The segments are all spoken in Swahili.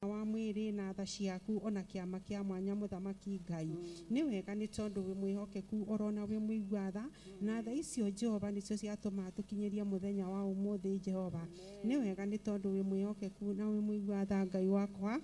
wa mwiri na tha ciaku ona kiama kia mwanya muthamaki Ngai ni wega ni tondu wi mwihokeku orona wi muigua tha na tha icio Jehova nicio ciatuma tukinyeria muthenya wa umuthi Jehova ni wega ni tondu wi mwihokeku na wi muigua tha Ngai wakwa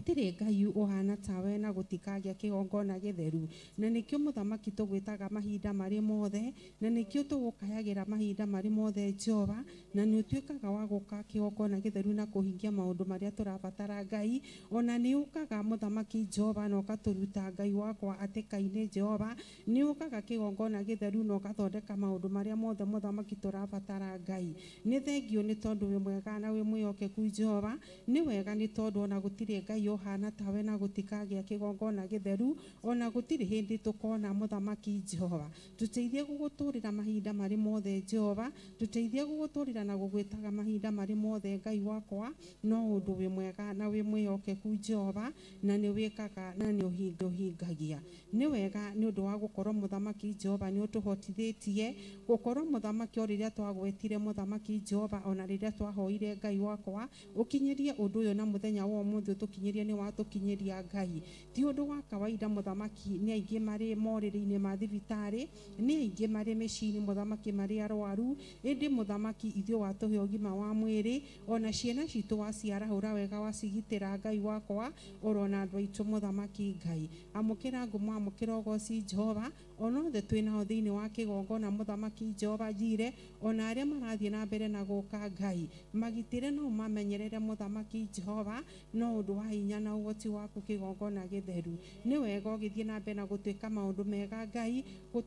Tire Ngai uhana tawe na gutikagia kigongona githeru na nikio muthamaki tugwitaga mahinda mari mothe na nikio tugukayagira mahinda mari mothe Jehova na ni utuikaga wa guka kigongona githeru na kuhingia maundu maria turabatara Ngai ona ni ukaga muthamaki Jehova na ukaturuta Ngai wakwa atekaine Jehova ni ukaga kigongona githeru na ukathondeka maundu maria mothe muthamaki turabatara Ngai ni thengio ni tondu wi mwega na wi mwihokeku Jehova ni wega ni tondu ona gutire Ngai yohana tawe na gutikagia kigongona githeru ona gutiri hindi tukona muthamaki Jehova tuteithie guguturira mahinda mari mothe Jehova tuteithie guguturira na gugwitaga mahinda mari mothe Ngai wakwa no undu wi mwega na wi mwihokeku Jehova na ni wikaga na ni uhingagia ni wega ni undu wa gukorwo muthamaki Jehova ni utuhotithitie gukorwo muthamaki oriria twagwetire muthamaki Jehova ona riria twahoire Ngai wakwa ukinyerie undu uyu na muthenya wa umuthi tukinyerie ni watukinyeria Ngai ti undu wa kawaida muthamaki ni aingi mari moriri-ini ma thibitari ni aingi mari micini muthamaki mari arwaru indi muthamaki ithio watuhe ugima wa mwiri ona ciana citu waciarahura wega wacigitira Ngai wakwa orona andu aitu muthamaki Ngai amukira ngumo amukira ugoci Jehova ona othe twinao thiini wa kigongona muthamaki Jehova jire ona aria marathie na mbere na guka Ngai magitire no mamenyerere muthamaki Jehova no undu wa hinya na ugoti waku kigongona githeru ni wega ugithie na mbere na gutuika maundu mega Ngai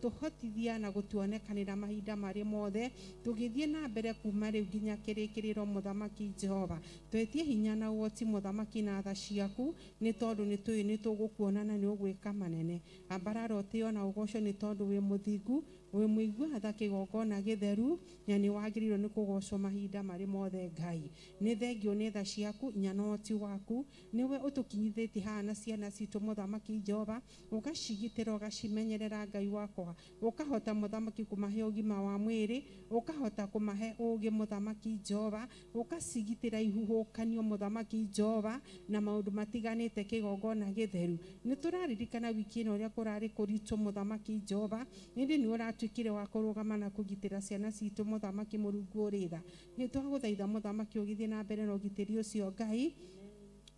gutuhotithia na gutuonekanira mahinda mari mothe tugithie na mbere kuma riu nginya kirikiriro muthamaki Jehova twetie hinya na ugoti muthamaki na tha ciaku ni tondu ni tuyu ni tugukuona na ni ugwika manene ambararo tio na ugoco ni tondu wi muthingu wi muigua tha kigongona githeru na ni wagirirwo ni kugocwo mahinda mari mothe Ngai ni thengio ni tha ciaku nyanoti waku niwe utukinyithitie hana ciana citu muthamaki Jehova ugacigitira ugacimenyerera Ngai wakwa ukahota muthamaki kumahe ugima wa mwiri ukahota kumahe ugi muthamaki Jehova ukacigitira ihuhukanio muthamaki Jehova na maundu matiganite kigongona githeru ni turaririkana wiki ino ria kurari kuritu muthamaki Jehova indi ni uratuikire wa kurugama na kugitira ciana citu muthamaki Murungu uritha ni twaguthaitha muthamaki ugithie na mbere na ugitiri ucio Ngai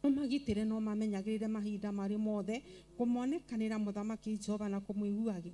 umagitire no mamenyagirire mahinda mari mothe kumonekanira muthamaki Jehova na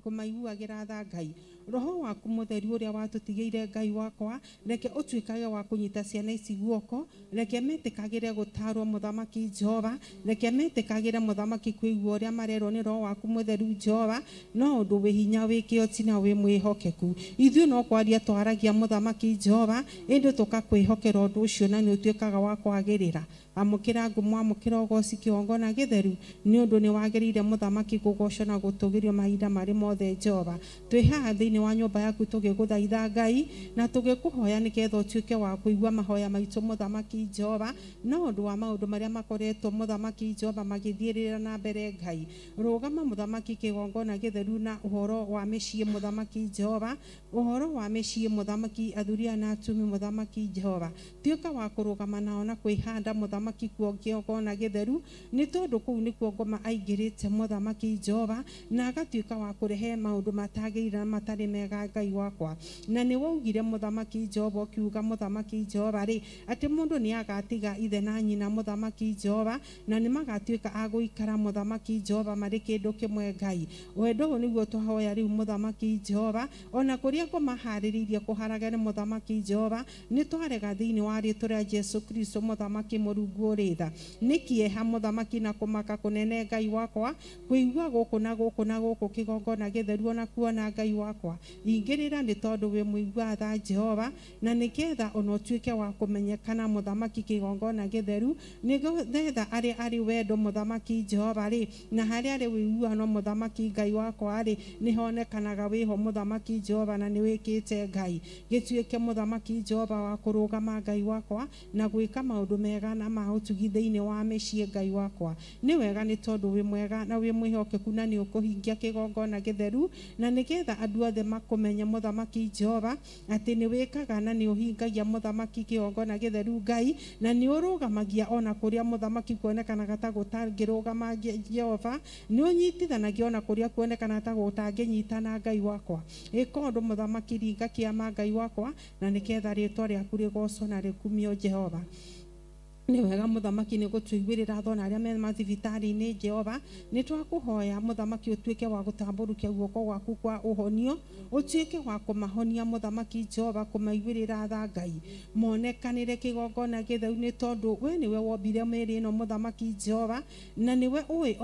kumaiguagira tha Ngai roho waku mutheri uria watutigeire Ngai wakwa reke utuikage wa kunyita ciana ici guoko reke metikagire gutarwo muthamaki Jehova reke metikagire muthamaki kuigua uria marerwo ni roho waku mutheru Jehova no undu wi hinya wikio tina wi mwihokeku ithuĩ no kwaria twaragia muthamaki Jehova indi tukakwihokera undu ucio na ni utuikaga wa kwagirira amukira ngumo amukira ugoci kigongona githeru ni undu ni wagirire muthamaki kugoco na gutugirio mahinda mari mothe Jehova twi haha thiini wa nyumba yaku tugiguthaitha Ngai na tugikuhoya niketha utuike wa kuigua mahoya maitu muthamaki Jehova no undu wa maundu maria makoretwo muthamaki Jehova magithiirira na mbere Ngai rugama muthamaki kigongona githeru na uhoro wa micii muthamaki Jehova uhoro wa micii muthamaki athuria na atumi muthamaki Jehova tuika wa kurugama nao na kwihanda muthamaki kuo kigongona githeru ni tondu kuu ni kuo ngoma aingirite muthamaki Jehova na agatuika wa kurehe maundu matagirira matari mega Ngai wakwa na ni waugire muthamaki Jehova ukiuga muthamaki Jehova ri ati mundu ni agatiga ithe na nyina muthamaki Jehova na ni magatuika aguikara muthamaki Jehova mari kindu kimwe Ngai wendo uyu niguo twahoya riu muthamaki Jehova ona kuria kumahariririe kuharagana muthamaki Jehova ni twarega thiini wa ritwa Jesu Kristo muthamaki Murungu uritha nikieha muthamaki na kumaka kunene Ngai wakwa kuigua guku na guku na guku kigongona githeru na kuona Ngai wakwa ingirira ni tondu wi muigua tha Jehova na niketha ona tuike wa kumenyekana muthamaki kigongona githeru nigetha ari wendo muthamaki Jehova ri na hari ari wiguano muthamaki Ngai wakwa ri nihonekanaga wiho muthamaki Jehova na ni wikite Ngai gituike muthamaki Jehova wa kurugama Ngai wakwa na gwika maundu mega na ma utugi thiini wa mĩciĩ Ngai wakwa nĩ wega nĩ tondũ wĩ mwega na wĩ mwĩhokeku na nĩ ũkũhingia kĩgongona gĩtheru na nĩgetha andũ othe makũmenye mũthamaki Jehova atĩ nĩ wĩkaga na nĩ ũhingagia mũthamaki kĩgongona gĩtheru Ngai na nĩ ũrũgamagia ona kũrĩa mũthamaki kuonekanaga ta gũtangĩrũgama Jehova nĩ ũnyitithanagia ona kũrĩa kuonekana ta gũtangĩnyitana Ngai wakwa ĩka ũndũ mũthamaki ringa kĩama Ngai wakwa na nĩgetha rĩtwa rĩaku rĩgocwo na rĩkumio Jehova nĩ wega mũthamaki nĩ gũtũiguĩrĩra tho na arĩa me mathibitarĩ-inĩ Jehova nĩ twakũhoya mũthamaki ũtuĩke wa gũtambũrũkia guoko gwaku kwa ũhonio ũtuĩke wa kũmahonia mũthamaki Jehova kũmaiguĩrĩra tha Ngai monekanĩre kĩgongona gĩtheru nĩ tondũ we nĩwe wombire mĩĩrĩ ĩno mũthamaki Jehova na nĩwe ũĩ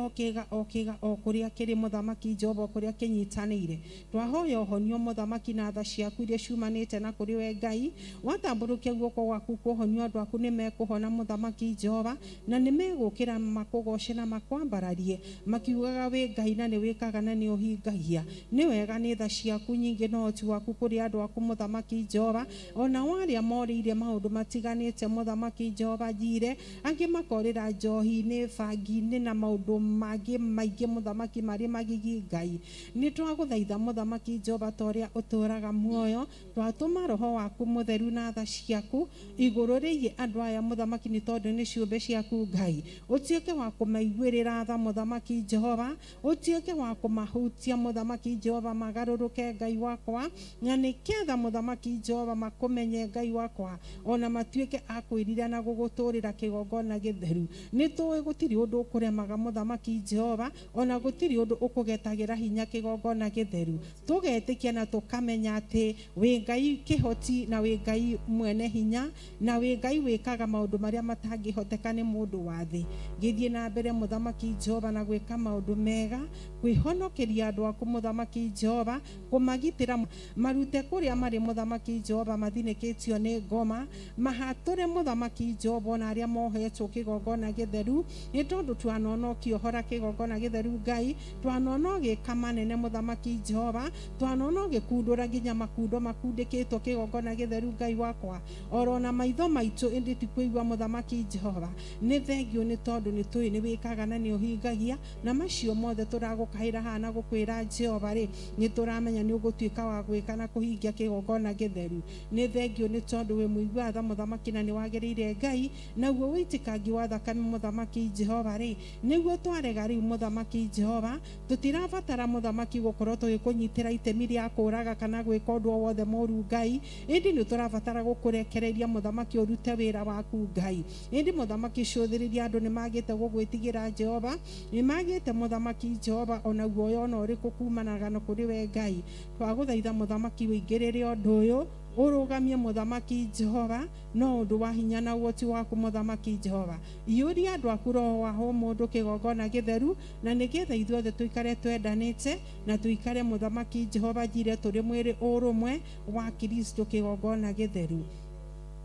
o kũrĩa kĩrĩ mũthamaki Jehova kũrĩa kĩnyitanĩire twahoya ũhonio mũthamaki na tha ciaku iria ciumanĩte na kũrĩ we Ngai watambũrũkia guoko gwaku kwa ũhonio andũ aku nĩ mekũhona mũthamaki Jehova na nĩ megũkĩra makũgoce na makwambararie makiugaga wĩ Ngai na nĩ wĩkaga na nĩ ũhingagia nĩ wega nĩ tha ciaku nyingĩ no ũhoti waku kũrĩ andũ aku mũthamaki Jehova ona warĩa morĩire maũndũ matiganĩte mũthamaki Jehova njire angĩ makorĩra njohi-inĩ bangi-inĩ na maũndũ mangĩ maingĩ mũthamaki marĩ magigi Ngai nĩ twagũthaitha mũthamaki Jehova ta ũrĩa ũtũũraga muoyo twatũma roho waku mũtheru na tha ciaku igũrũ rĩgiĩ andũ aya mũthamaki nĩ tondũ nĩ ciũmbe ciaku Ngai ũtuĩke wa kũmaiguĩrĩra tha mũthamaki Jehova ũtuĩke wa kũmahutia mũthamaki Jehova magarũrũke Ngai wakwa na nĩketha mũthamaki Jehova makũmenye Ngai wakwa ona matuĩke a kwĩrira na gũgũtũũrĩra kĩgongona gĩtheru nĩ tũĩ gũtirĩ ũndũ ũkũremaga mũthamaki Jehova ona gũtirĩ ũndũ ũkũgetagĩra hinya kĩgongona gĩtheru tũgetĩkia na tũkamenya atĩ wĩ Ngai kĩhoti na wĩ Ngai mwene hinya na wĩ Ngai wĩkaga maũndũ marĩa matangĩhoteka nĩ mũndũ wa thĩ gĩthiĩ na mbere mũthamaki Jehova na gwĩka maũndũ mega kwĩhonokeria andũ aku mũthamaki Jehova kũmagitĩra marute kũrĩa marĩ mũthamaki Jehova mathinĩkĩtio nĩ ngoma mahatũre mũthamaki Jehova na arĩa mohetwo kĩgongona gĩtheru nĩ tondũ twanonokio hora kĩgongona gĩtheru Ngai twanona gĩka manene mũthamaki Jehova twanona gĩkundũra nginya makundo makundĩkĩtwo kĩgongona gĩtheru Ngai wakwa orona maitho maitũ ĩndĩ tikũigua mũthamaki Jehova nĩ thengio nĩ tondũ nĩ tũĩ nĩ wĩkaga na nĩ ũhingagia na macio mothe tũragũkaĩra haha na gũkwĩra Jehova rĩ nĩ tũramenya nĩ ũgũtuĩka wa gwĩka na kũhingia kĩgongona gĩtheru nĩ thengio nĩ tondũ wĩ mũigua tha mũthamaki na nĩ wagĩrĩire Ngai naguo wĩitĩkangi wa thakame mũthamaki Jehova rĩ nĩguo twarega rĩu mũthamaki Jehova tũtirabatara mũthamaki gũkorwo tũgĩkũnyitĩra itemi rĩa kũũraga kana gwĩka ũndũ o wothe mũũru Ngai ĩndĩ nĩ tũrabatara gũkũrekereria mũthamaki ũrute wĩra waku Ngai ĩndĩ mũthamaki cũthĩrĩria andũ nĩ magĩte gũgwĩtigĩra Jehova nĩ magĩte mũthamaki Jehova ona guoya ona ũrĩkũ kumanaga na kũrĩ we Ngai twagũthaitha mũthamaki wĩingĩrĩre ũndũ ũyũ ũrũgamie mũthamaki Jehova no ũndũ wa hinya na ũhoti waku mũthamaki Jehova iyũria andũ aku roho wa mũndũ kĩgongona gĩtheru na nĩgetha ithuothe tũikare twendanĩte na tũikare mũthamaki Jehova njire tũrĩ mwĩrĩ ũrũmwe wa Kristo kĩgongona gĩtheru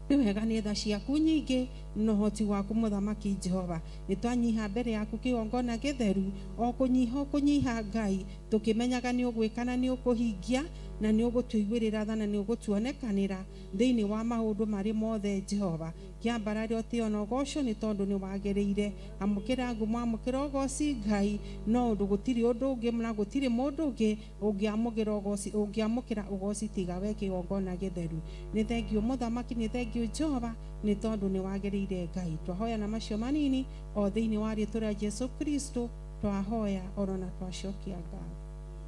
nĩ wega nĩ tha ciaku nyingĩ no ũhoti waku mũthamaki Jehova nĩ twanyiha mbere yaku kĩgongona gĩtheru o kũnyiha Ngai tũkĩmenyaga nĩ ũgwĩka na nĩ ũkũhingia na nĩ ũgũtũiguĩrĩra tha na nĩ ũgũtuonekanĩra thĩinĩ wa maũndũ marĩ mothe Jehova kĩambarare ũtĩo na ũgocwo nĩ tondũ nĩ wagĩrĩire amũkĩra ngumo amũkĩra ũgoci Ngai no ũndũ gũtirĩ ũndũ ũngĩ na gũtirĩ mũndũ ũngĩ ũngĩamũkĩra ũgoci tiga we kĩgongona gĩtheru nĩ thengio mũthamaki nĩ thengio Jehova nĩ tondũ nĩ wagĩrĩire Ngai twahoya na macio manini o thĩinĩ wa rĩĩtwa rĩa Jesu Kristo twahoya oro na twacokia ngatho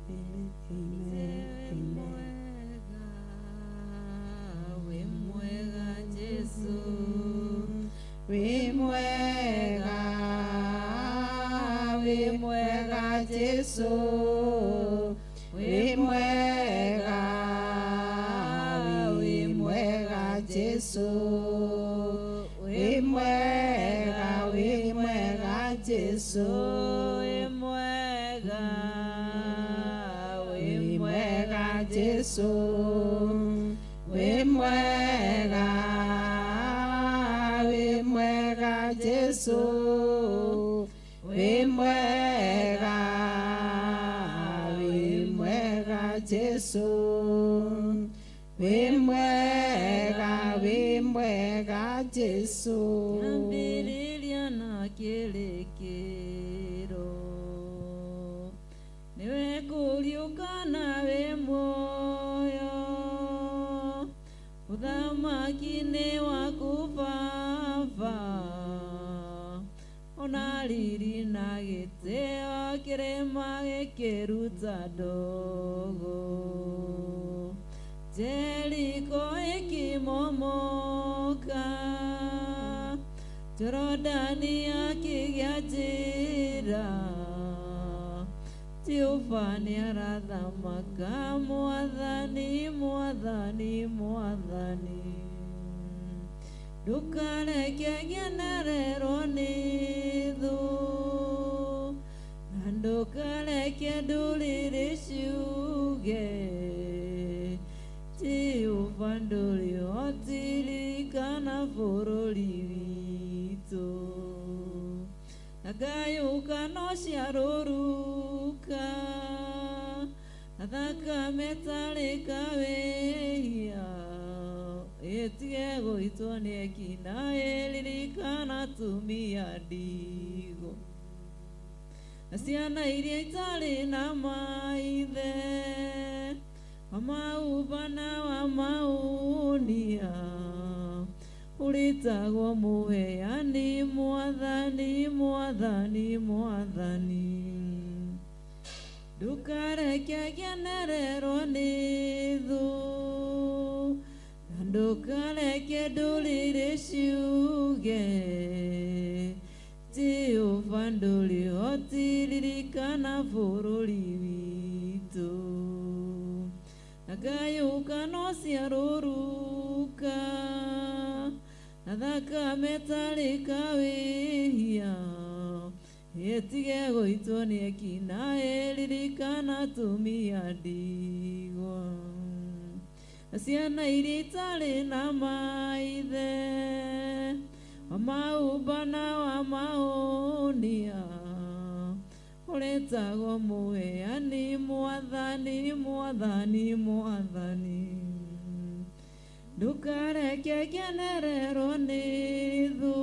amen amen amen Jesu wĩ mwega Jesu wĩ mwega Jesu wĩ mwega Jesu wĩ mwega Jesu wĩ mwega Jesu wĩ mwega Jesu wĩ mwega Jesu ambĩrĩria na kĩrĩkĩro nĩwe kũriũka nawe muoyo ũthamaki-nĩ waku Baba ona riri na gĩtĩo kĩrĩma gĩkĩruta ndogo Jeriko ĩkĩmomoka Jorodani akĩgĩa njĩra Jehova nĩarathamaka Mwathani Mwathani Mwathani Ndũkareke ngenererwo nĩ thũ na ndũkareke ndũrĩrĩ ciuge Jehova ndũrĩ ũtiririkana bũrũri witũ na ngayũkano ciarũrũka na thakame tarĩ kawĩia ĩtige gũitwo nĩ ekina ĩririkana atumia ndigũ na ciana iria itarĩ na maithe wamauba na wamaunia ũrĩtagwo mũheani Mwathani Mwathani Mwathani ndũkareke ngenererwo nĩ thũ na ndũkareke ndũrĩrĩ ciuge Jehova ndũrĩ ũtiririkana bũrũri witũ na ngayũkano ciarũrũka na thakame tarĩ kawĩia ĩtige gũitwo nĩ ekina ĩririkana atumia ndigwa na ciana iria itarĩ na maithe wamaumba na wamaunia ũrĩtagwo mũheani Mwathani Mwathani Mwathani ndũkareke ngenererwo nĩ thũ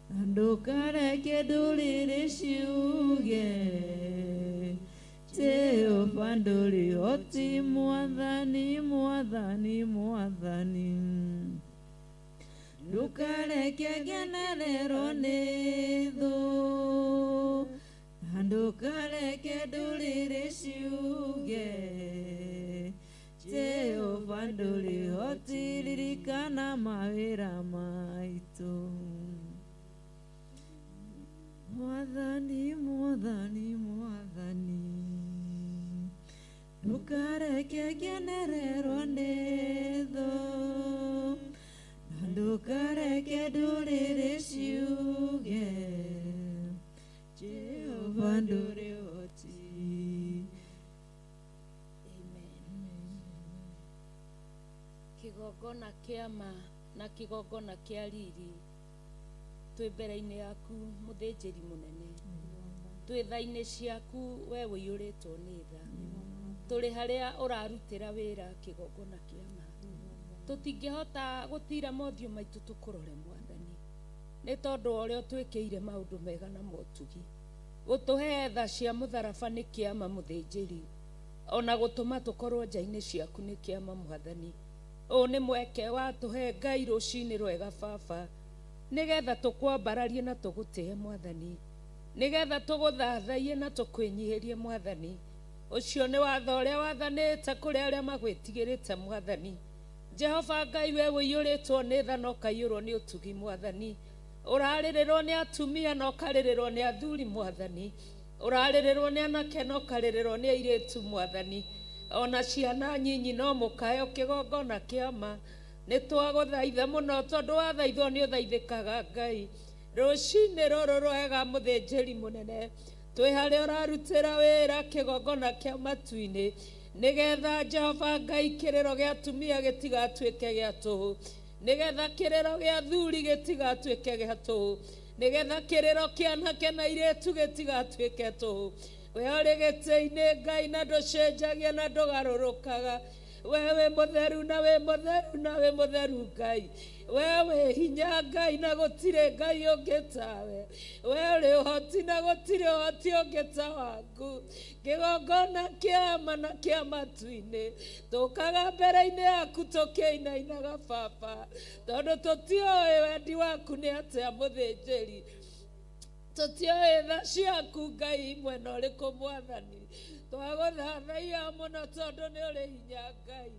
na ndũkareke ndũrĩrĩ ciuge Jehova ndũrĩ ũti Mwathani Mwathani Mwathani ndũkareke ngenererwo nĩ thũ na ndũkareke ndũrĩrĩ ciuge Jehova ndũrĩ ũtiririkana mawĩra maitũ Mwathani Mwathani Mwathani ndũkareke ngenererwo nĩ thũ na ndũkareke ndũrĩrĩ ciuge Jehova ndũrĩ ũti kĩgongona kĩa ma na kĩgongona kĩa riri twĩ mbere-inĩ yaku mũthĩnjĩri mũnene twĩ tha-inĩ ciaku we wĩiyũrĩtwo nĩ tha tũrĩ harĩa ũrarutĩra wĩra kĩgongona kĩa ma tũtingĩhota gũtira mothiũ maitũ tũkũrore Mwathani nĩ tondũ ũrĩa twĩkĩire maũndũ mega na motugi gũtũhe tha cia mũtharaba nĩ kĩama mũthĩnjĩri ona gũtũma tũkorwo nja-inĩ ciaku nĩ kĩama Mwathani ũũ nĩ mweke wa tũhe Ngai rũcinĩ rwega Baba nĩgetha tũkwambararie na tũgũtĩe Mwathani nĩgetha tũgũthathaiye na tũkwĩnyihĩrie Mwathani ũcio nĩ watho ũrĩa wathanĩte kũrĩ arĩa magwĩtigĩrĩte Mwathani Jehova Ngai we wĩiyũrĩtwo nĩ tha na ũkaiyũrwo nĩ ũtugi Mwathani ũrarĩrĩrwo nĩ atumia na ũkarĩrĩrwo nĩ athuri Mwathani ũrarĩrĩrwo nĩ anake na ũkarĩrĩrwo nĩ airĩtu Mwathani ona ciana nyinyi no mũkayo kĩgongona kĩa ma nĩ twagũthaitha mũno tondũ wathaithwo nĩ ũthaithĩkaga Ngai rũcinĩ rũrũ rwega mũthĩnjĩri mũnene twĩ harĩa ũrarutĩra wĩra kĩgongona kĩa matu-inĩ nĩgetha Jehova Ngai kĩrĩro gĩa atumia gĩtigatuĩke gĩa tũhũ nĩgetha kĩrĩro gĩa athuri gĩtigatuĩke gĩa tũhũ nĩgetha kĩrĩro kĩa anake na airĩtu gĩtigatuĩke tũhũ we ũrĩ gĩtĩ-inĩ Ngai na ndũcenjagia na ndũgarũrũkaga wewe mutheru na we mutheru na we mutheru Ngai wewe hinya Ngai na gutire Ngai ungi tawe wewe uri uhoti na gutire uhoti ungi ta waku kigongona kiama na kia matu-ini tukaga mbere-ini yaku tukiinainaga Baba tondu tutioĩ wendi waku ni atia muthinjiri tutioĩ tha ciaku Ngai mwena ũrĩkũ Mwathani twagũthathaiya mũno tondu nĩ ũrĩ hinya Ngai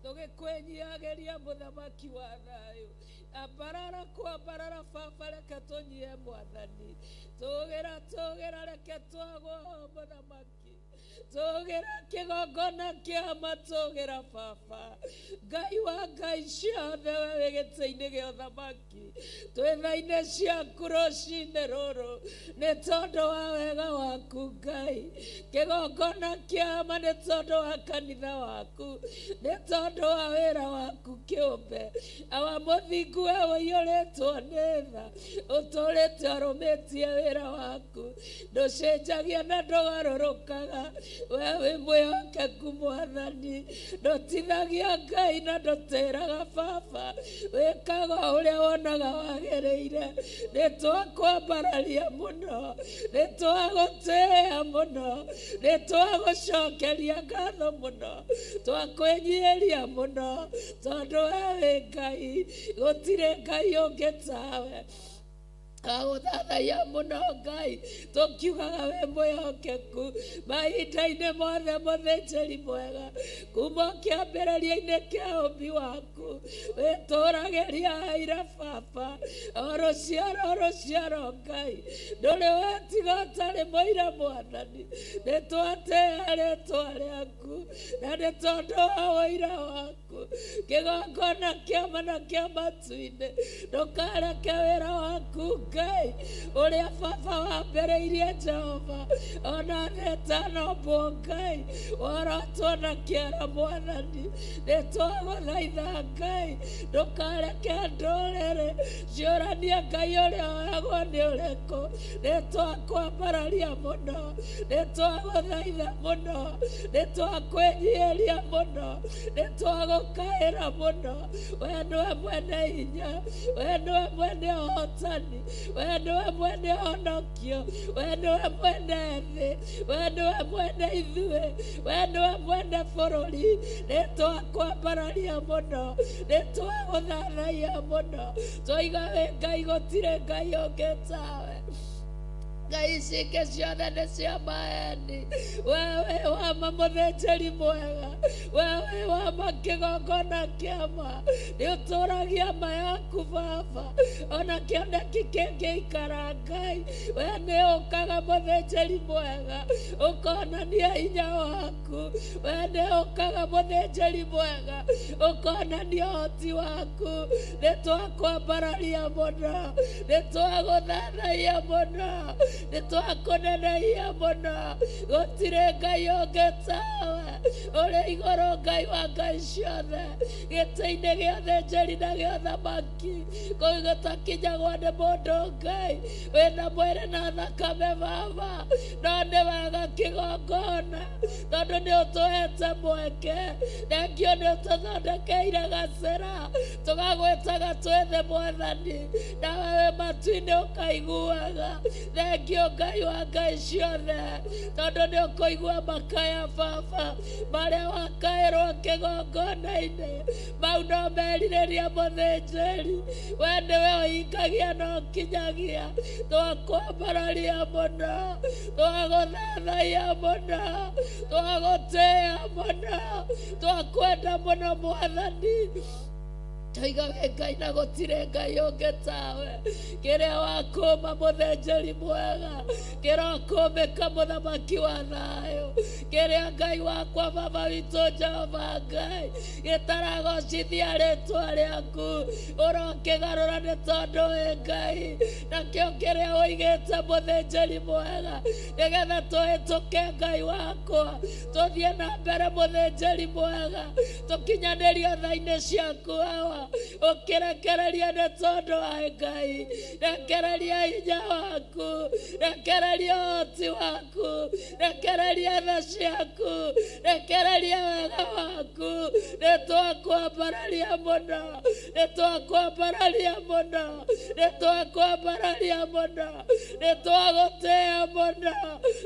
tũgĩkwĩnyiagĩria mũthamaki wa thayũ ambarara kwambarara Baba reke tũnyie Mwathani tũgĩra reke twagwo mũthamaki tũgĩra kĩgongona kĩa matũgĩra Baba Ngai wa Ngai ciothe we gĩtĩ-inĩ gĩa ũthamaki twĩtha-inĩ ciaku rũcinĩ rũrũ nĩ tondũ wa wega waku Ngai kĩgongona kĩama nĩ tondũ wa kanitha waku nĩ tondũ wa wĩra waku kĩũmbe awa mũthingu we ũiyũrĩtwo nĩ tha ũtũrĩte ũrũmĩtie wĩra waku ndũcenjagia na ndũgarũrũkaga we wĩ mwĩhokeku Mwathani ndũtithagia Ngai na ndũtĩraga Baba wĩkaga ũrĩa wonaga wagĩrĩire nĩ twakwambararia mũno nĩ twagũtĩĩa mũno nĩ twagũcokeria ngatho mũno twakwĩnyihĩria mũno tondũ we wĩ Ngai gũtirĩ Ngai ũngĩ tawe agũthathaiya mũno Ngai tũkiugaga we mwĩhokeku mahinda-inĩ mothe mũthĩnjĩri mwega kuma kĩambĩrĩria-inĩ kĩa ũmbi waku wĩtũragĩria aira Baba o rũciaro Ngai ndũrĩ wetiga ũtarĩ mũira Mwathani nĩ twatĩĩa rĩĩtwa rĩaku na nĩ tondũ wa ũira waku kĩgongona kĩama na kĩa matu-inĩ ndũkareke wĩra waku Ngai ũrĩa Baba wambĩrĩirie Jehova ona nĩtanombwo Ngai worotwo na kĩara Mwathani nĩ twagũthaitha Ngai ndũkareke ndũrĩrĩ ciũranie Ngai ũrĩa wagwo nĩ ũrĩkũ nĩ twakwambararia mũno nĩ twagũthaitha mũno nĩ twakwĩnyihĩria mũno nĩ twagũkaĩra mũno we nĩwe mwene hinya we nĩwe mwene ũhotani we nĩwe mwene honokio we nĩwe mwene thĩ we nĩwe mwene ithuĩ we nĩwe mwene bũrũri nĩ twakwambararia mũno nĩ twagũthathaiya mũno twoiga wĩ Ngai gũtirĩ Ngai ũngĩ tawe Ngai ciake ciothe nĩ cia maheeni wewe wama mũthĩnjĩri mwega wewe wama kĩgongona kĩama nĩ ũtũragia ma yaku Baba ona kĩoneki kĩngĩikara Ngai we nĩ ũkaga mũthĩnjĩri mwega ũkonania hinya waku we nĩ ũkaga mũthĩnjĩri mwega ũkonania ũhoti waku nĩ twakwambararia mũno nĩ twagũthathaiya mũno nĩ twakũneneia mũno gũtirĩ Ngai ũngĩ tawe ũrĩ igũrũ Ngai wa Ngai ciothe gĩtĩ-inĩ gĩa ũthĩnjĩri na gĩa ũthamaki kũu gũtakinyagwo nĩ mũndũ Ngai wĩna mwĩrĩ na thakame Baba no nĩ wega kĩgongona tondũ nĩ ũtũhete mweke thengio nĩ ũtũthondekeire gacĩra tũgagwĩtaga twĩthĩ Mwathani nawe wĩ matu-inĩ ũkaiguaga thengio Ngai wa Ngai ciothe tondũ nĩ ũkũigua makaya Baba marĩa wakaĩrwo kĩgongona-inĩ mau no merirĩria mũthĩnjĩri we nĩwe ũhingagia na ũkinyagia twakwambararia mũno twagũthathaiya mũno twagũtĩĩa mũno twakwenda mũno Mwathani twoiga wĩ Ngai na gũtirĩ Ngai ũngĩ tawe kĩrĩa wakũũma mũthĩnjĩri mwega kĩrokũũmĩka mũthamaki wa thayũ kĩrĩa Ngai wakwa Baba witũ Jehova Ngai gĩtaragocithia rĩĩtwa rĩaku ũrokĩgarũra nĩ tondũ wĩ Ngai nakĩo kĩrĩa ũigĩte mũthĩnjĩri mwega nĩgetha tũhĩtũke Ngai wakwa tũthiĩ na mbere mũthĩnjĩri mwega tũkinyanĩrio tha-inĩ ciaku hawa Jehova ukirekereria nĩ tondũ wa Ngai rekereria hinya waku rekereria ũhoti waku rekereria tha ciaku rekereria wega waku nĩtwakwambararia mũno nĩtwakwambararia mũno nĩtwakwambararia mũno nĩtwagũtĩĩa mũno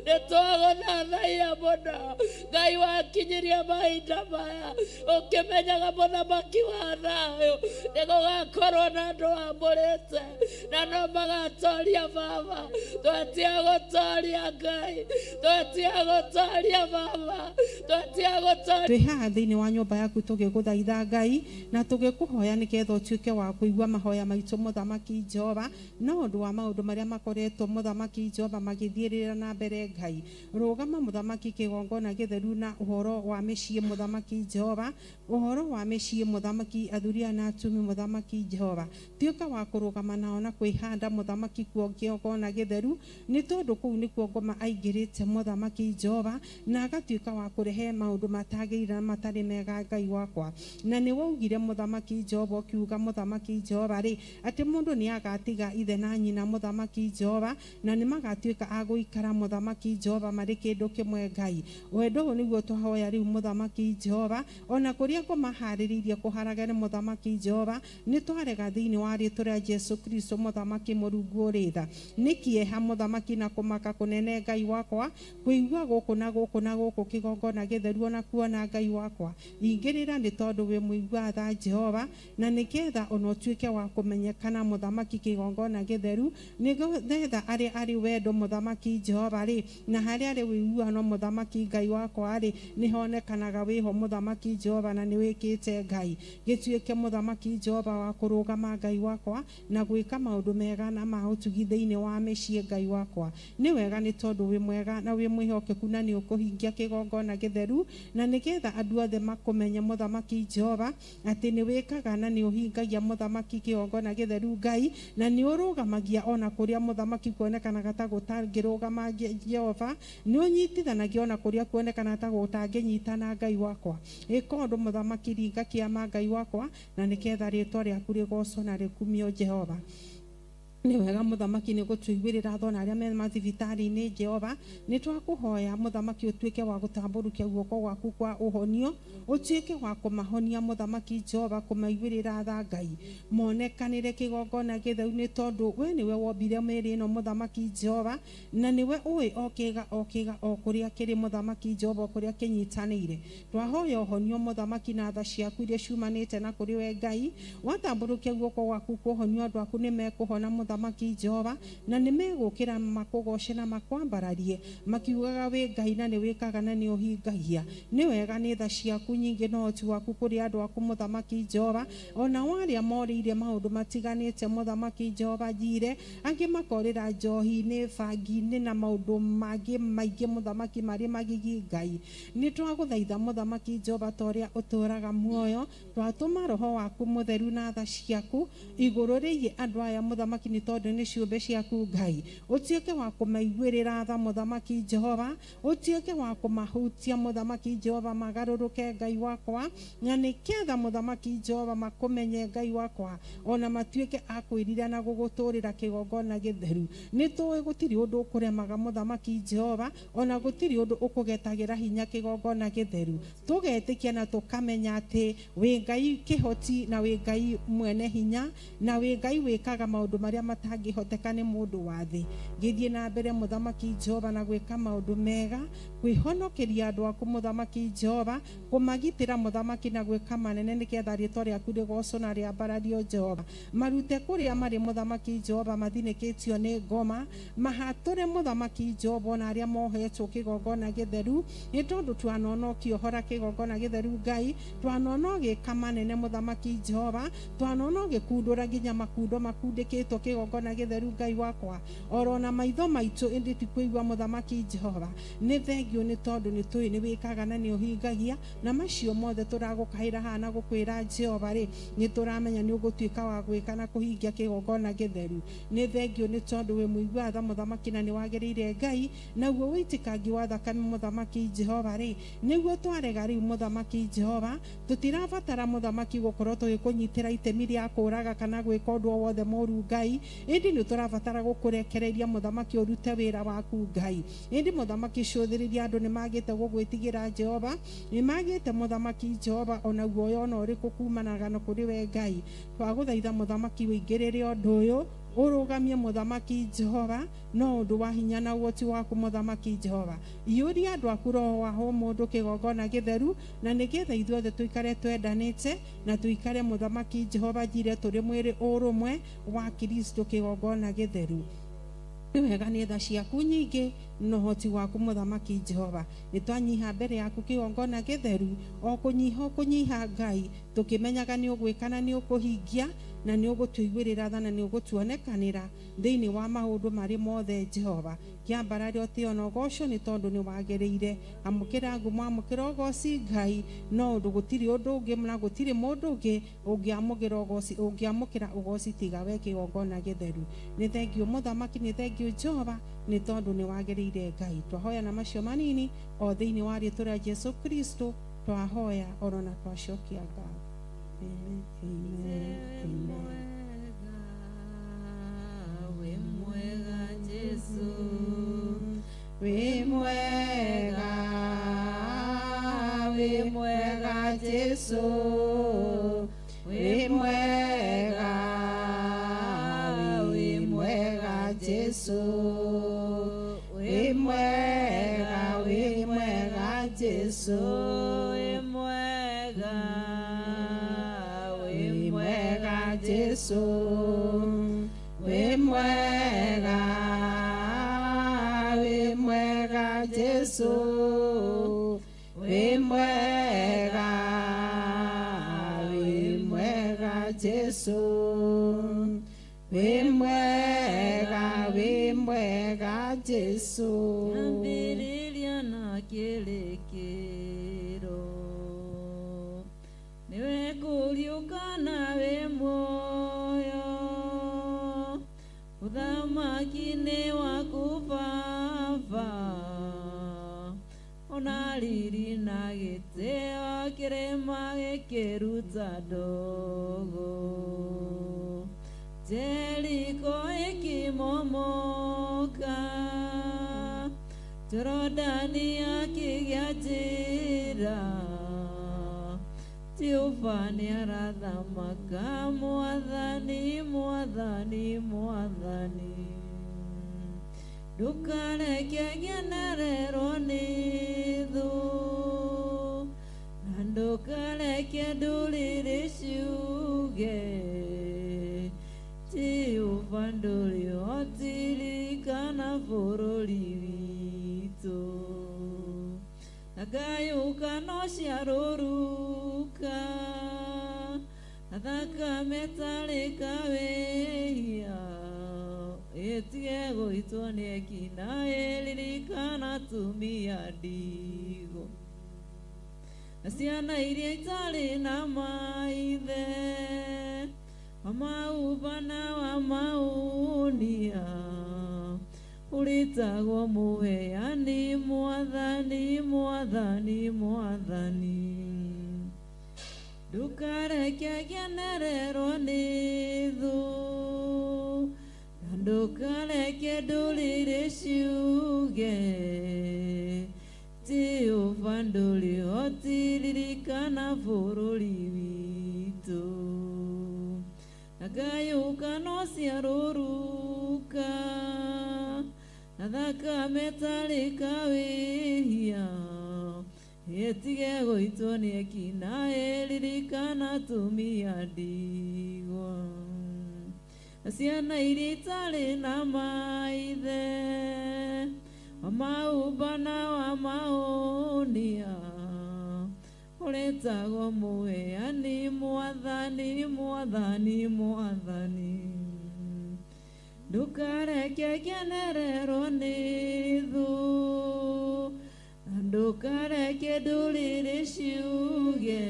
nĩtwagũthathaiya mũno Ngai wakinyiria mahinda maya ũkĩmenyaga mũthamaki wa thayũ nĩgũgakorwo na andũ amũrĩte na no magatoria baba twetia gũtoria Ngai twetia gũtoria baba twetia gũtoria twĩ haha thĩinĩ wa nyũmba yaku tũgĩgũthaitha Ngai na tũgĩkũhoya nĩgetha ũtuĩke wa kũigua mahoya maitũ mũthamaki Jehova no ũndũ wa maũndũ marĩa makoretwo mũthamaki Jehova magĩthiĩrĩra na mbere Ngai rũgama mũthamaki kĩgongona gĩtheru na ũhoro wa mĩciĩ mũthamaki Jehova ũhoro wa mĩciĩ mũthamaki athuria na atumi mũthamaki Jehova tuĩka wa kũrũgama nao na kwĩhanda mũthamaki kuo kĩgongona gĩtheru nĩ tondũ kũu nĩkuo ngoma aingĩrĩte mũthamaki Jehova na agatuĩka wa kũrehe maũndũ matagĩrĩire na matarĩ mega Ngai wakwa na nĩ waugire mũthamaki Jehova ũkiuga mũthamaki Jehova rĩ atĩ mũndũ nĩ agatiga ithe na nyina mũthamaki Jehova na nĩ magatuĩka agũikara mũthamaki Jehova marĩ kĩndũ kĩmwe Ngai wendo ũyũ nĩguo twahoya rĩu mũthamaki Jehova ona kũrĩa ngoma harĩrĩirie kũharagana mũthamaki Jehova nĩ twarega thĩinĩ wa rĩtwa rĩa Jesu Kristo mũthamaki mũrungu ũrĩ tha nĩ kĩeha mũthamaki na kũmaka kũnene Ngai wakwa kũigua gũkũ na gũkũ na gũkũ kĩgongona gĩtheru ona kuona Ngai wakwa ingĩrĩra nĩ tondũ wĩ mũigua tha Jehova na nĩgetha ona ũtuĩke wa kũmenyekana mũthamaki kĩgongona gĩtheru nĩgetha arĩ wendo mũthamaki Jehova rĩ na harĩa arĩ wĩiguano mũthamaki Ngai wakwa rĩ nĩ honekanaga wĩho mũthamaki Jehova na nĩ wĩkĩte Ngai gĩtuĩke mũthamaki Jehova wa kũrũgama Ngai wakwa na gwĩka maũndũ mega na ma ũtugi thĩinĩ wa mĩciĩ Ngai wakwa nĩ wega nĩ tondũ wĩ mwega na wĩ mwĩhokeku na nĩ ũkũhingia kĩgongona gĩtheru na nĩgetha andũ othe makũmenye mũthamaki Jehova atĩ nĩ wĩkaga na nĩ ũhingagia mũthamaki kĩgongona gĩtheru Ngai na nĩ ũrũgamagia ona kũrĩa mũthamaki kuonekanaga ta gũtangĩrũgama Jehova nĩ ũnyitithanagia ona kũrĩa kuonekana ta gũtangĩnyitana Ngai wakwa ĩka ũndũ mũthamaki ringa kĩama Ngai wakwa na nĩgetha rĩtwa rĩaku rĩgocwo na rĩkumio Jehova nĩ wega mũthamaki nĩ gũtũiguĩrĩra thona arĩa me mathibitarĩ-inĩ Jehova nĩ twakũhoya mũthamaki ũtuĩke wa gũtambũrũkia guoko gwaku kwa ũhonio ũtuĩke wa kũmahonia mũthamaki Jehova kũmaiguĩrĩra tha Ngai monekanĩre kĩgongona gĩtheru nĩ tondũ we nĩwe wombire mĩĩrĩ ĩno mũthamaki Jehova na nĩwe ũĩ o kĩga o kũrĩa kĩrĩ mũthamaki Jehova kũrĩa kĩnyitanĩire twahoya ũhonio mũthamaki na tha ciaku iria ciumanĩte na kũrĩ we Ngai watambũrũkia guoko gwaku kũhonio andũ aku nĩ mekũhona mũthamaki Jehova na nĩ megũkĩra makũgoce na makwambararie makiugaga wĩ Ngai na nĩ wĩkaga na nĩ ũhingagia nĩ wega nĩ tha ciaku nyingĩ no ũhoti waku kũrĩ andũ aku mũthamaki Jehova ona warĩa morĩire maũndũ matiganĩte mũthamaki Jehova njire angĩ makorĩra njohi-inĩ bangi-inĩ na maũndũ mangĩ maingĩ mũthamaki marĩ magigi Ngai nĩ twagũthaitha mũthamaki Jehova ta ũrĩa ũtũraga muoyo twatũma roho waku mũtheru na tha ciaku igũrũ rĩgiĩ andũ aya mũthamaki nĩ tondũ nĩ ciũmbe ciaku Ngai ũtuĩke wa kũmaiguĩrĩra tha mũthamaki Jehova ũtuĩke wa kũmahutia mũthamaki Jehova magarũrũke Ngai wakwa na nĩgetha mũthamaki Jehova makũmenye Ngai wakwa ona matuĩke a kwĩrira na gũgũtũrĩra kĩgongona gĩtheru nĩ tũĩ gũtirĩ ũndũ ũkũremaga mũthamaki Jehova ona gũtirĩ ũndũ ũkũgetagĩra hinya kĩgongona gĩtheru tũgetĩkia na tũkamenya atĩ wĩ Ngai kĩhoti na wĩ Ngai mwene hinya na wĩ Ngai wĩkaga maũndũ marĩa matangĩhoteka nĩ mũndũ wa thĩ gĩthiĩ na mbere mũthamaki Jehova na gwĩka maũndũ mega kwĩhonokeria andũ aku mũthamaki Jehova kũmagitĩra mũthamaki na gwĩka manene nĩgetha rĩtwa rĩaku rĩgocwo na rĩambarario Jehova marute kũrĩa marĩ mũthamaki Jehova mathinĩkĩtio nĩ ngoma mahatũre mũthamaki Jehova ona arĩa mohetwo kĩgongona gĩtheru nĩ tondũ twanonokio hora kĩgongona gĩtheru Ngai twanonogĩka manene mũthamaki Jehova twanonogĩkundũra nginya makundo makundĩkĩtwo kigongona githeru Ngai wakwa orona maitho maitu indi tikuigua muthamaki Jehova ni thengio ni tondu ni tui ni wikaga na ni uhingagia na macio mothe turagukaira hana gukwira Jehova ri ni turamenya ni ugutuika wa gwika na kuhingia kigongona githeru ni thengio ni tondu we muigua tha muthamaki na ni wagirire Ngai naguo witikangi wa thakame muthamaki Jehova ri niguo twarega riu muthamaki Jehova tutirabatara muthamaki gukorwo tugikunyitira itemi ria kuraga kana gwika undu o wothe moru Ngai indi ni turabatara gukurekereria muthamaki urute wira waku Ngai indi muthamaki cuthiriria andu ni magite gugwitigira Jehova ni magite muthamaki Jehova ona guoya ona uriku kumanaga na kuri we Ngai twaguthaitha muthamaki wingirire undu uyu urugamie muthamaki Jehova no undu wa hinya na woti waku muthamaki Jehova iuria andu aku roho wa ho mundu kigongona githeru na nigetha ithuothe tuikare twendanite na tuikare muthamaki Jehova jire turi mwiri urumwe wa Kristo kigongona githeru wega ni tha ciaku nyingi no hoti waku muthamaki Jehova ni twanyiha mbere yaku kigongona githeru o kunyiha Ngai tukimenyaga ni ugwikana ni ukuhingia na ni ugutuigwirira tha na ni ugutuonekanira thiini wa maundu mari mothe Jehova kiambarari otio no goco ni tondu ni wagiriire amukira ngumo amukira ugoci Ngai no undu gutiri undu ungi na gutiri mundu ungi ungiamukira ugoci tiga we kigongona githeru ni thengio muthamaki ni thengio Jehova ni tondu ni wagiriire Ngai twahoya na macio manini o thiini wa riitwa Jesu Kristo twahoya orona twacokia Ngai. Amen. Amen. Amen. We mwega Jesu, We mwega Jesu, we mwega Jesu, we mwega Jesu, we mwega Jesu, we mwega Jesu, we mwega Jesu, we mwega Jesu. Ambiriria na kielekero niwe kuliuka nawe moyo uthamaki ni waku Baba ona riri na giteo kirema gikiruta ndogo Jeriko ikimomoka Jorodani akigĩa njĩra Jehova nĩarathamaka Mwathani Ndũkareke ngenererwo nĩ thũ na ndũkareke ndũrĩrĩ ciuge Jehova ndũrĩ ũtirikana bũrũri witũ na ngayũkano ciarũrũka na thakame tarĩ kawĩia ĩtige gũitwo nĩ ekina ĩririkana atumia ndigũ na ciana iria itarĩ na maithe wamauba na wamaunia uritagwo muheani mwathani ndukareke ngenererwo nĩ thũ na ndukareke ndũrĩrĩ ciuge Jehova ndũrĩ ũtiririkana bũrũri witũ na ngayũkano ciarũrũka na thakame tarĩ kawĩia ĩtige gũitwo nĩ ekina ĩririkana atumia ndigwa na ciana iria itarĩ na maithe wamaumba na wamaunia ũrĩtagwo mũheani mwathani ndukareke ngenererwo nĩ thũ, na ndukareke ndũrĩrĩ ciuge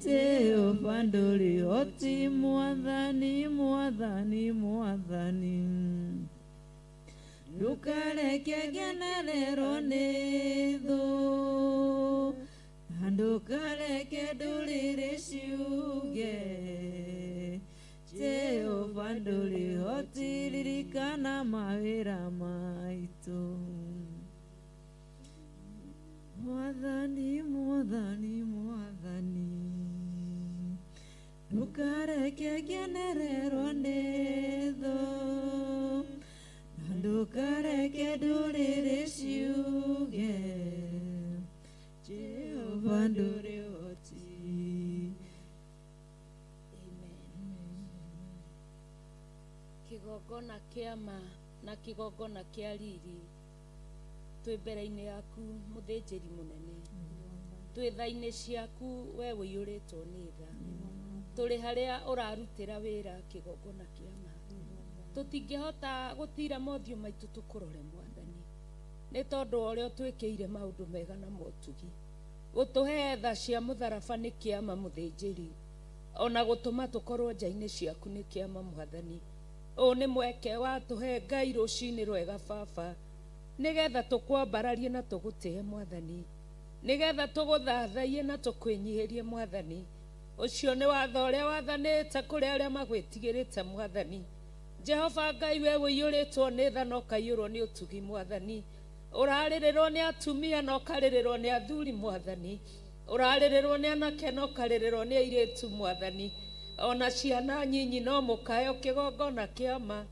Jehova ndũrĩ hoti, Mwathani, Mwathani, Mwathani. Ndukareke ngenererwo nĩ thũ, na ndukareke ndũrĩrĩ ciuge Jehova ndũrĩ hoti, ririkana mawĩra maitũ. Mwathani, Mwathani, Mwathani. Ndukareke ngenererwo nĩ thũ, na ndukareke ndũrĩrĩ ciuge Jehova ndũrĩ hoti. Kĩgongona kĩa ma na kĩgongona kĩa riri twĩ mbere-inĩ yaku mũthĩnjĩri mũnene, twĩ tha-inĩ ciaku we wĩiyũrĩtwo nĩ tha, tũrĩ harĩa ũrarutĩra wĩra kĩgongona kĩa ma. Tũtingĩhota gũtira mothiũ maitũ tũkũrore Mwathani, nĩ tondũ wa ũrĩa ũtwĩkĩire maũndũ mega na motugi. Gũtũhe tha cia mũtharaba nĩ kĩama mũthĩnjĩri, ona gũtũma tũkorwo nja-inĩ ciaku nĩ kĩama Mwathani. Ũũ nĩ mweke watũhe Ngai rũcinĩ rwega Baba, nĩgetha tũkwambararie na tũgũtĩe Mwathani, nĩgetha tũgũthathaiye na tũkwĩnyihĩrie Mwathani. Ũcio nĩ watho ũrĩa wathanĩte kũrĩ arĩa magwĩtigĩrĩte Mwathani. Jehova Ngai we wĩiyũrĩtwo nĩ tha na ũkaiyũrwo nĩ ũtugi Mwathani. Ũrarĩrĩrwo nĩ atumia na ũkarĩrĩrwo nĩ athuri Mwathani. Ũrarĩrĩrwo nĩ anake na ũkarĩrĩrwo nĩ airĩtu Mwathani. Ona ciana nyinyi no mũkayo kĩgongona kĩa ma.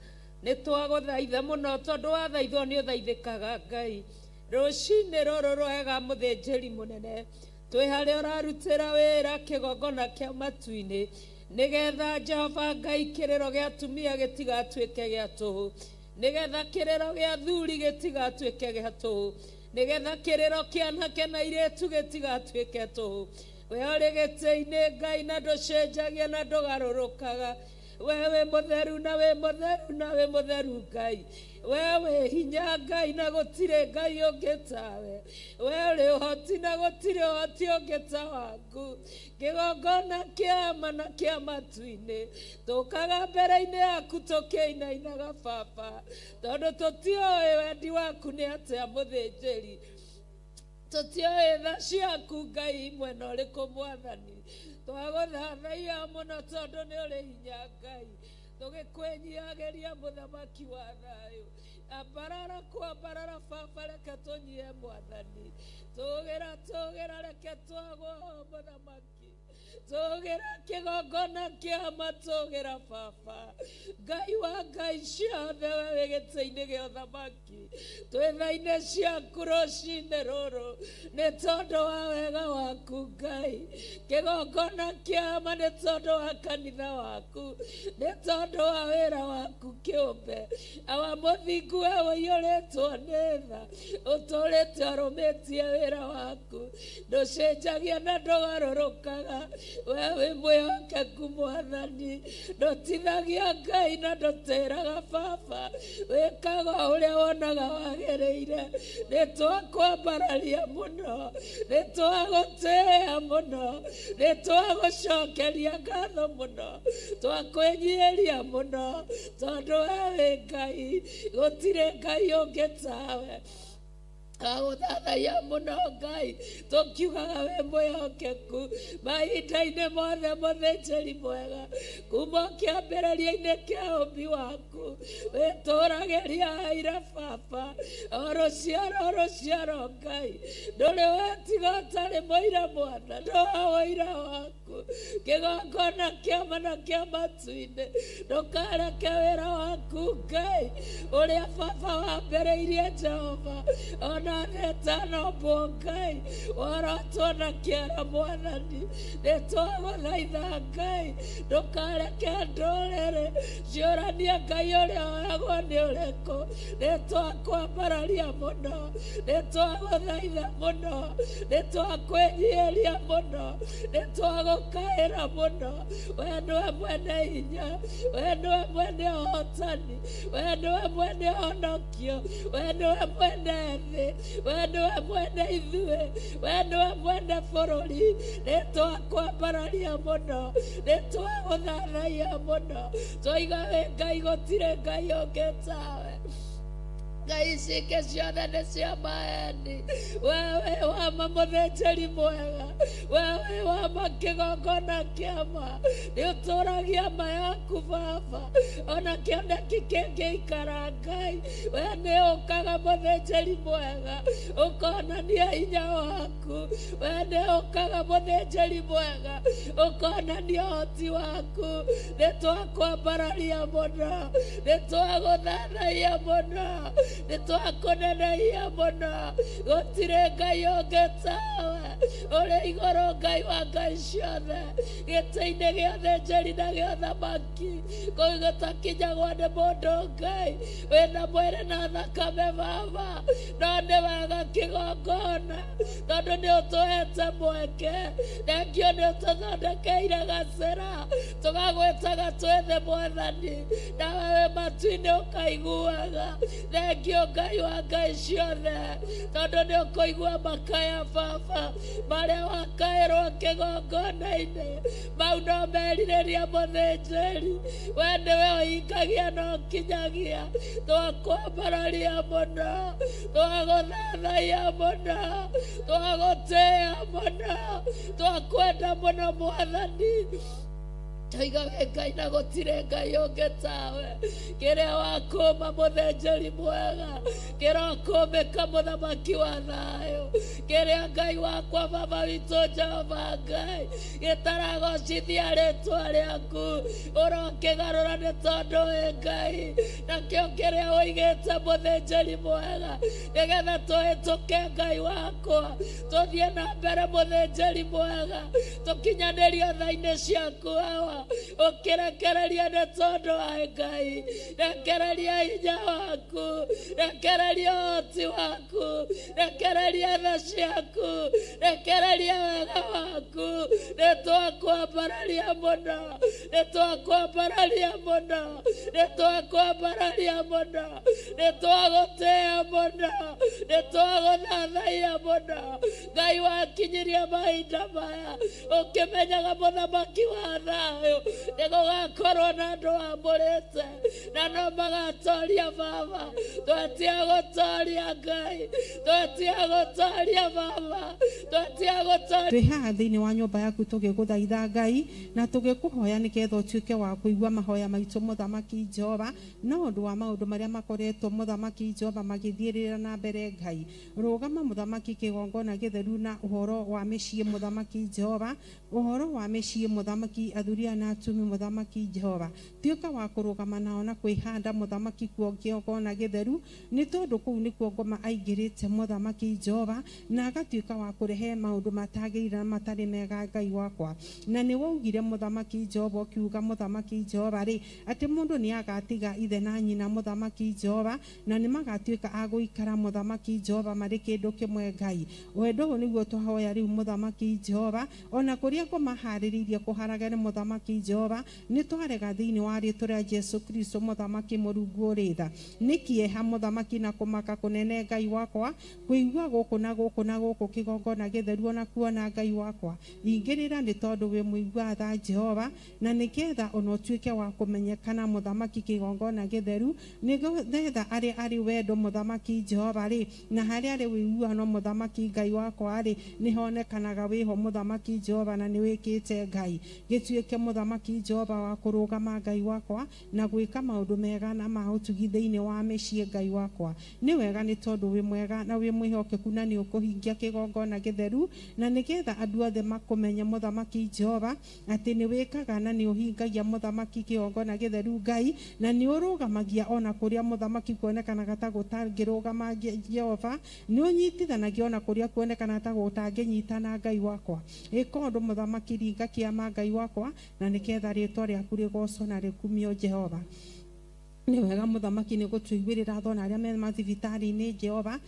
Nĩ twagũthaitha mũno tondũ wathaithwo nĩ ũthaithĩkaga Ngai. Rũcinĩ rũrũ rwega mũthĩnjĩri mũnene, twĩ harĩa ũrarutĩra wĩra kĩgongona kĩa matu-inĩ, nĩgetha Jehova Ngai kĩrĩro gĩa atumia gĩtigatuĩke gĩa tũhũ, nĩgetha kĩrĩro gĩa athuri gĩtigatuĩke gĩa tũhũ, nĩgetha kĩrĩro kĩa anake na airĩtu gĩtigatuĩke tũhũ. We ũrĩ gĩtĩ-inĩ Ngai na ndũcenjagia na ndũgarũrũkaga. We wĩ mũtheru na wĩ mũtheru na wĩ mũtheru Ngai. We wĩ hinya Ngai na gũtirĩ Ngai ũngĩ tawe. We ũrĩ ũhoti na gũtirĩ ũhoti ũngĩ ta waku. Kĩgongona kĩa ma na kĩa matu-inĩ, tũkaga mbere-inĩ yaku tũkĩinainaga Baba, tondũ tũtiũĩ wendi waku nĩ atĩa mũthĩnjĩri. Tũtiũĩ tha ciaku Ngai mwena ũrĩkũ Mwathani. Twagũthathaiya mũno tondũ nĩ ũrĩ hinya Ngai. Tũgĩkwĩnyihagĩria mũthamaki wa thayũ. Ambarara kwambarara Baba, reke tũnyihe Mwathani. Tũgĩra reke twagwo mũthamaki. Tũgĩra kĩgongona kĩa ma, tũgĩra Baba. Ngai wa Ngai ciothe we wĩ gĩtĩ-inĩ gĩa ũthamaki. Twĩ tha-inĩ ciaku rũcinĩ rũrũ nĩ tondũ wa wega waku Ngai. Kĩgongona kĩa ma nĩ tondũ wa kanitha waku, nĩ tondũ wa wĩra waku kĩũmbe. Awa mũthingu we wĩiyũrĩtwo nĩ tha, ũtũrĩte ũrũmĩtie wĩra waku, ndũcenjagia na ndũgarũrũkaga. We wĩ mwĩhokeku Mwathani, ndũtithagia Ngai na ndũtĩraga Baba, wĩkaga ũrĩa wonaga wagĩrĩire. Nĩ twakwambararia mũno, nĩ twagũtĩĩa mũno, nĩ twagũcokeria ngatho mũno, twakwĩnyihĩria mũno, tondũ we wĩ Ngai, gũtirĩ Ngai ũngĩ tawe. Agũthathaiya mũno Ngai, tũkiugaga wĩ mwĩhokeku mahinda-inĩ mothe mũthĩnjĩri mwega. Kuma kĩambĩrĩria-inĩ kĩa ũmbi waku, wĩtũragĩria aira Baba, o rũciaro Ngai. Ndũrĩ wetiga ũtarĩ mũira mwana, ndũha ũira waku. Kĩgongona kĩa ma na kĩa matu-inĩ, ndũkareke wĩra waku Ngai ũrĩa Baba wambĩrĩirie Jehova. ona thetano bongai warotona kiara mwathani nitwaguthaitha Ngai ndukareke ndũrĩrĩ ciũranie Ngai ũrĩa wagwo nĩ ũrĩkũ nĩtwakwambararia mũno nĩtwagũthaitha mũno nĩtwakwĩnyihĩria mũno nĩtwagũkaĩra mũno we nĩwe mwene hinya we nĩwe mwene ũhotani we nĩwe mwene honokio we nĩwe mwene thĩ we nĩwe mwene ithuĩ we nĩwe mwene bũrũri nĩtwakwambararia mũno nĩtwagũthathaiya mũno twoiga wĩ Ngai gũtirĩ Ngai ũngĩ tawe Ngai ciake ciothe nĩ cia maheeni wewe wama mũthĩnjĩri mwega wewe wama kĩgongona kĩa ma nĩũtũragia ma yaku Baba ona kĩoneki kĩngĩikara Ngai we nĩũkaga mũthĩnjĩri mwega ũkonania hinya waku we nĩũkaga mũthĩnjĩri mwega ũkonania ũhoti waku nĩtwakwambararia mũno nĩtwagũthathaiya mũno nĩtwakũneneia mũno gũtirĩ Ngai ũngĩ tawe ũrĩ igũrũ Ngai wa Ngai ciothe gĩtĩ-inĩ gĩa ũthĩnjĩri na gĩa ũthamaki kũu gũtakinyagwo nĩ mũndũ Ngai wĩna mwĩrĩ na thakame Baba no nĩ wega kĩgongona tondũ nĩũtũhete mweke thengio nĩũtũthondekeire gacĩra tũgagwĩtaga twĩthĩ Mwathani nawe wĩ matu-inĩ ũkaiguaga thengio Ngai wa Ngai ciothe tondũ nĩũkũigua makaya Baba marĩa wakaĩrwo kĩgongona-inĩ mau no merirĩria mũthĩnjĩri we nĩwe ũhingagia na ũkinyagia twakwambararia mũno twagũthathaiya mũno twagũtĩĩa mũno twakwenda mũno Mwathani twoiga wĩ Ngai na gũtirĩ Ngai ũngĩ tawe kĩrĩa wakũũma mũthĩnjĩri mwega kĩrokũũmĩka mũthamaki wa thayũ kĩrĩa Ngai wakwa Baba witũ Jehova Ngai gĩtaragocithia rĩtwa rĩaku ũrokĩgarũra nĩ tondũ wĩ Ngai nakĩo kĩrĩa ũigĩte mũthĩnjĩri mwega nĩgetha tũhĩtũke Ngai wakwa tũthiĩ na mbere mũthĩnjĩri mwega tũkinyanĩrio tha-inĩ ciaku hawa ũkĩrekereria nĩ tondũ wa Ngai rekereria hinya waku rekereria ũhoti waku rekereria tha ciaku rekereria wega waku nĩtwakwambararia mũno nĩtwakwambararia mũno nĩtwakwambararia mũno nĩtwagũtĩĩa mũno nĩtwagũthathaiya mũno Ngai wakinyirie mahinda maya ũkĩmenyaga mũthamaki wa thayũ nĩgũgakorwo na andũ amũrĩte na no magatoria Baba twetiagũtoria Ngai twetiagũtoria Baba twetiagũtoria twĩ haha thĩinĩ wa nyũmba yaku tũgĩgũthaitha Ngai na tũgĩkũhoya nĩgetha ũtuĩke wa kũigua mahoya maitũ mũthamaki Jehova na ũndũ wa maũndũ marĩa makoretwo mũthamaki Jehova magĩthiĩrĩra na mbere Ngai rũgama mũthamaki kĩgongona gĩtheru na ũhoro wa mĩciĩ mũthamaki Jehova ũhoro wa mĩciĩ mũthamaki athuria na atumia mũthamaki Jehova tuĩka wa kũrũgama nao na kwĩhanda mũthamaki kuo kĩgongona gĩtheru nĩ tondũ kũu nĩkuo ngoma aingĩrĩte mũthamaki Jehova na agatuĩka wa kũrehe maũndũ matagĩrĩire na matarĩ mega Ngai wakwa na nĩ waugire mũthamaki Jehova ũkiuga mũthamaki Jehova rĩ atĩ mũndũ nĩ agatiga ithe na nyina mũthamaki Jehova na nĩ magatuĩka agũikara mũthamaki Jehova marĩ kĩndũ kĩmwe Ngai wendo ũyũ nĩguo tũhoya rĩu mũthamaki Jehova ona kũrĩa kũmaharĩrĩirie kũharagĩre mũthamaki Jehova nĩ twarega thĩinĩ wa rĩĩtwa rĩa Jesu Kristo mũthamaki mũrungu ũrĩ tha nĩ kĩeha mũthamaki na kũmaka kũnene Ngai wakwa kũigua gũkũ na gũkũ na gũkũ kĩgongona gĩtheru ona kuona Ngai wakwa ingĩrĩra nĩ tondũ wĩ mũigua tha Jehova na nĩgetha ona ũtuĩke wa kũmenyekana mũthamaki kĩgongona gĩtheru nĩgetha arĩ wendo mũthamaki Jehova rĩ na harĩa arĩ wĩiguano mũthamaki Ngai wakwa rĩ nĩ honekanaga wĩho mũthamaki Jehova na nĩ wĩkĩte Ngai gĩtuĩke muthamaki Jehova wa kurugama Ngai wakwa na gwika maundu mega na mahutugi thiini wa micii Ngai wakwa ni wega ni tondu wi mwega na wi mwihokeku na ni ukuhingia kigongona githeru na nigetha andu othe makumenye muthamaki Jehova ati ni wikaga na ni uhingagia muthamaki kigongona githeru Ngai na ni urugamagia ona kuria muthamaki kuonekana ta gutangirugama Jehova ni unyitithanagia ona kuria kuonekana ta gutanginyitana Ngai wakwa ikondu muthamaki ringa kiama Ngai wakwa na niketha ritwa riaku rigocwo na rikumio Jehova ni wega muthamaki ni gutuigwirira thona aria me mathibitari-ini Jehova